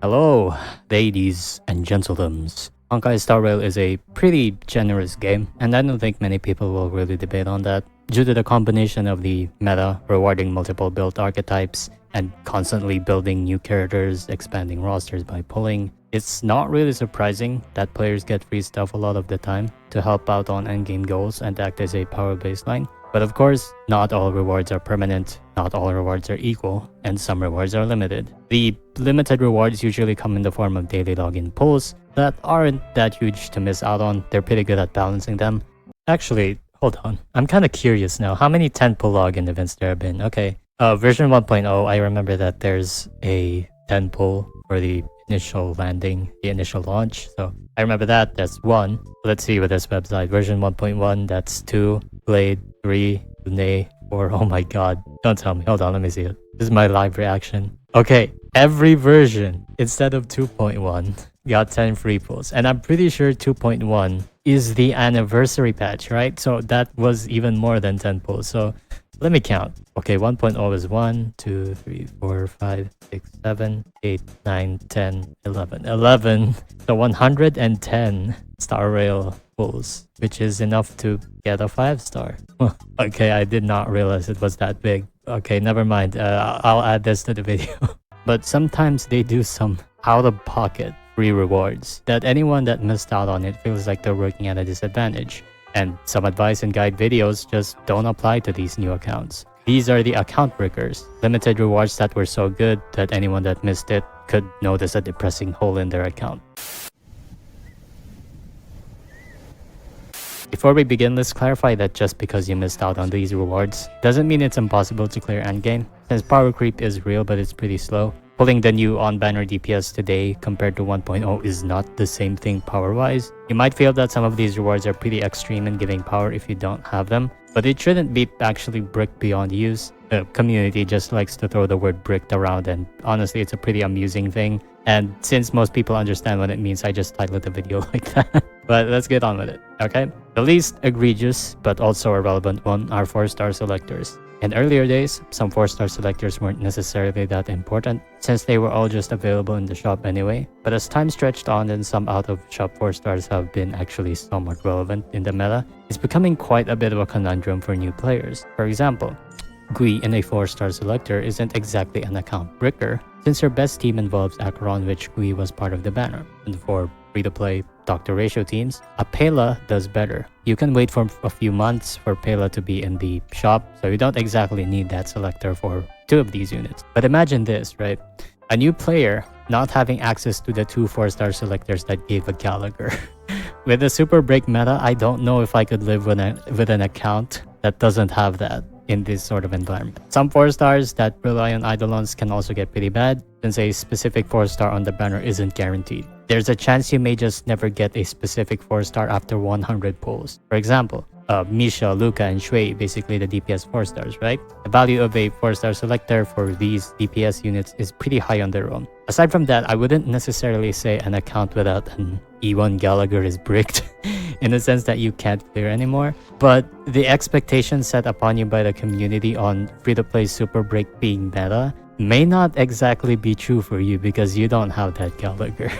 Hello, ladies and gentlemen. Honkai Star Rail is a pretty generous game, and I don't think many people will really debate on that. Due to the combination of the meta, rewarding multiple build archetypes, and constantly building new characters, expanding rosters by pulling, it's not really surprising that players get free stuff a lot of the time to help out on endgame goals and act as a power baseline. But of course, not all rewards are permanent, not all rewards are equal, and some rewards are limited. The limited rewards usually come in the form of daily login pulls that aren't that huge to miss out on. They're pretty good at balancing them. Actually, hold on. I'm kind of curious now. How many 10 pull login events there have been? Okay. Version 1.0, I remember that there's a 10 pull for the initial landing, the initial launch. So I remember that. That's 1. Let's see with this website. Version 1.1, that's 2. Blade, 3. Nay, 4. Oh my god. Don't tell me. Hold on, let me see it. This is my live reaction. Okay. Every version, instead of 2.1, got 10 free pulls. And I'm pretty sure 2.1 is the anniversary patch, right? So that was even more than 10 pulls. So let me count. Okay, 1.0 is 1, 2, 3, 4, 5, 6, 7, 8, 9, 10, 11. 11. So 110 Star Rail pulls, which is enough to get a 5-star. Okay, I did not realize it was that big. Okay, never mind. I'll add this to the video. But sometimes they do some out-of-pocket free rewards that anyone that missed out on it feels like they're working at a disadvantage. And some advice and guide videos just don't apply to these new accounts. These are the account breakers, limited rewards that were so good that anyone that missed it could notice a depressing hole in their account. Before we begin, let's clarify that just because you missed out on these rewards doesn't mean it's impossible to clear endgame, since power creep is real but it's pretty slow. Pulling the new on-banner DPS today compared to 1.0 is not the same thing power-wise. You might feel that some of these rewards are pretty extreme in giving power if you don't have them, but it shouldn't be actually bricked beyond use. The community just likes to throw the word bricked around, and honestly it's a pretty amusing thing. And since most people understand what it means, I just titled the video like that. But let's get on with it, okay? The least egregious, but also a relevant one, are 4-star selectors. In earlier days, some 4-star selectors weren't necessarily that important, since they were all just available in the shop anyway. But as time stretched on and some out-of-shop 4-stars have been actually somewhat relevant in the meta, it's becoming quite a bit of a conundrum for new players. For example, Gui in a 4-star selector isn't exactly an account breaker, since her best team involves Acheron, which Gui was part of the banner. And for free-to-play Dr. Ratio teams, a Pela does better. You can wait for a few months for Pela to be in the shop, so you don't exactly need that selector for 2 of these units. But imagine this, right? A new player not having access to the 2 4-star selectors that gave a Gallagher. With the Super Break meta, I don't know if I could live with an account that doesn't have that in this sort of environment. Some 4-stars that rely on Eidolons can also get pretty bad, since a specific 4-star on the banner isn't guaranteed. There's a chance you may just never get a specific 4-star after 100 pulls. For example, Misha, Luca, and Shui, basically the DPS 4-stars, right? The value of a 4-star selector for these DPS units is pretty high on their own. Aside from that, I wouldn't necessarily say an account without an E1 Gallagher is bricked, in the sense that you can't clear anymore. But the expectations set upon you by the community on free-to-play Super Break being meta may not exactly be true for you because you don't have that Gallagher.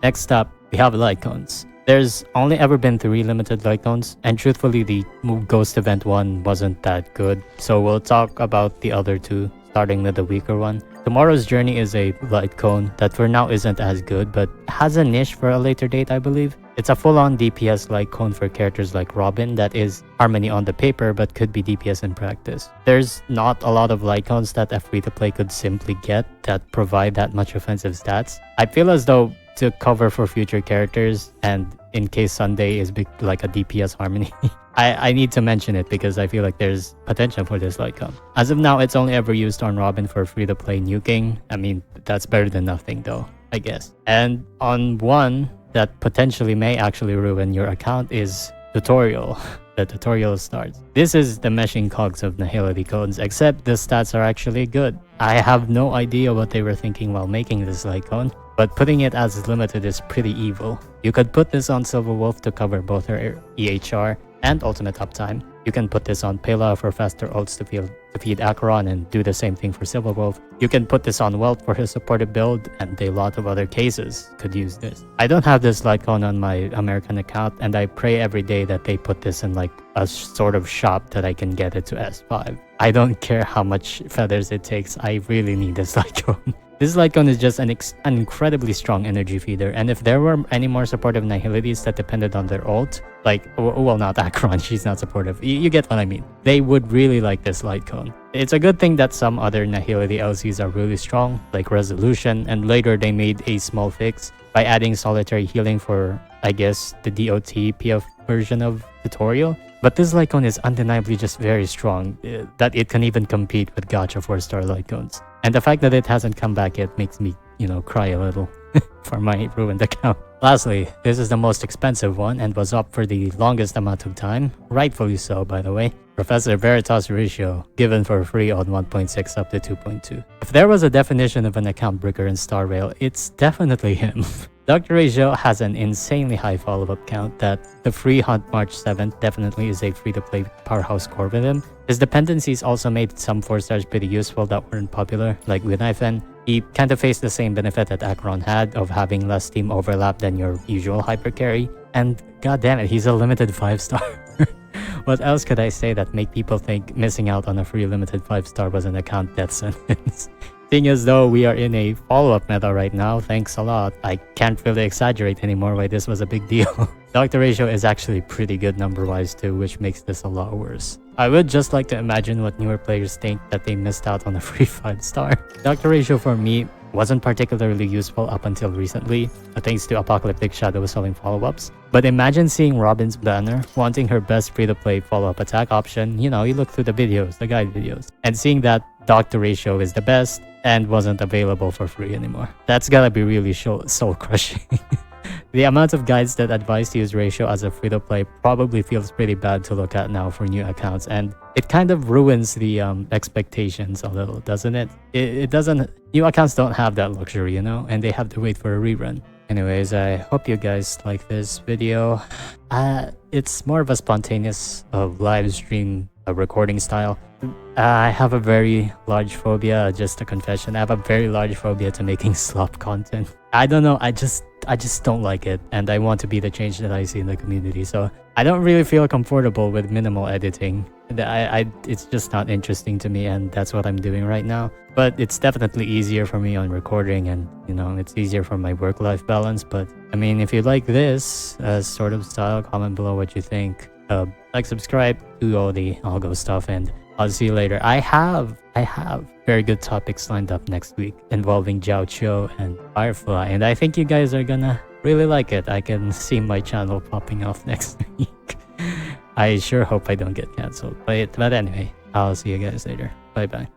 Next up, we have Lycons. There's only ever been 3 limited Lycons, and truthfully the Ghost Event one wasn't that good, so we'll talk about the other 2, starting with the weaker one. Tomorrow's Journey is a light cone that for now isn't as good, but has a niche for a later date, I believe. It's a full-on DPS light cone for characters like Robin that is Harmony on the paper but could be DPS in practice. There's not a lot of light cones that a free-to-play could simply get that provide that much offensive stats. I feel as though to cover for future characters, and in case Sunday is like a DPS Harmony, I need to mention it because I feel like there's potential for this Lycon. As of now, it's only ever used on Robin for free-to-play nuking. I mean, that's better than nothing though, I guess. And on one that potentially may actually ruin your account is Tutorial. The tutorial starts. This is the meshing cogs of Nihility codes, except the stats are actually good. I have no idea what they were thinking while making this Lycon, but putting it as limited is pretty evil. You could put this on Silver Wolf to cover both her EHR and ultimate uptime, You can put this on Pela for faster ults to feed Acheron and do the same thing for Silverwolf. You can put this on Welt for his supported build, and a lot of other cases could use this. I don't have this Litecoin on my American account, and I pray every day that they put this in like a sort of shop that I can get it to S5. I don't care how much feathers it takes, I really need this Litecoin. This Litecoin is just an incredibly strong energy feeder, and if there were any more supportive Nihilities that depended on their ult, like, well, not Acheron, she's not supportive, you get what I mean. They would really like this Litecoin. It's a good thing that some other Nihility LCs are really strong, like Resolution, and later they made a small fix by adding solitary healing for, I guess, the DOT PF version of tutorial. But this Litecoin is undeniably just very strong, that it can even compete with Gacha 4-star Litecoins. And the fact that it hasn't come back yet makes me, cry a little for my ruined account. Lastly, this is the most expensive one and was up for the longest amount of time, rightfully so by the way. Professor Veritas Ratio, given for free on 1.6 up to 2.2. If there was a definition of an account bricker in Star Rail, it's definitely him. Dr. Ratio has an insanely high follow-up count that the free Hunt March 7th definitely is a free-to-play powerhouse core with him. His dependencies also made some 4-stars pretty useful that weren't popular, like with Ifen. He kind of faced the same benefit that Acheron had of having less team overlap than your usual hyper carry. And goddammit, he's a limited 5-star. What else could I say that make people think missing out on a free limited 5-star was an account death sentence? Seeing as though we are in a follow-up meta right now, thanks a lot. I can't really exaggerate anymore why this was a big deal. Dr. Ratio is actually pretty good number-wise too, which makes this a lot worse. I would just like to imagine what newer players think that they missed out on a free 5-star. Dr. Ratio for me wasn't particularly useful up until recently, thanks to Apocalyptic Shadow selling follow-ups. But imagine seeing Robin's banner, wanting her best free-to-play follow-up attack option, you look through the videos, the guide videos, and seeing that Dr. Ratio is the best and wasn't available for free anymore. That's gotta be really soul-crushing. The amount of guides that advise to use Ratio as a free-to-play probably feels pretty bad to look at now for new accounts, and it kind of ruins the expectations a little, doesn't it? It doesn't. New accounts don't have that luxury, and they have to wait for a rerun. Anyways, I hope you guys like this video. It's more of a spontaneous live stream recording style. I have a very large phobia, just a confession. I have a very large phobia to making slop content. I don't know, I just don't like it, and I want to be the change that I see in the community. So I don't really feel comfortable with minimal editing. It's just not interesting to me, and that's what I'm doing right now. But it's definitely easier for me on recording, and it's easier for my work-life balance. But I mean, if you like this sort of style, comment below what you think. Like, subscribe, do all the algo stuff, and I'll see you later. I have very good topics lined up next week involving Jiao Qiu and Firefly, and I think you guys are gonna really like it. I can see my channel popping off next week. I sure hope I don't get cancelled. But anyway, I'll see you guys later. Bye bye.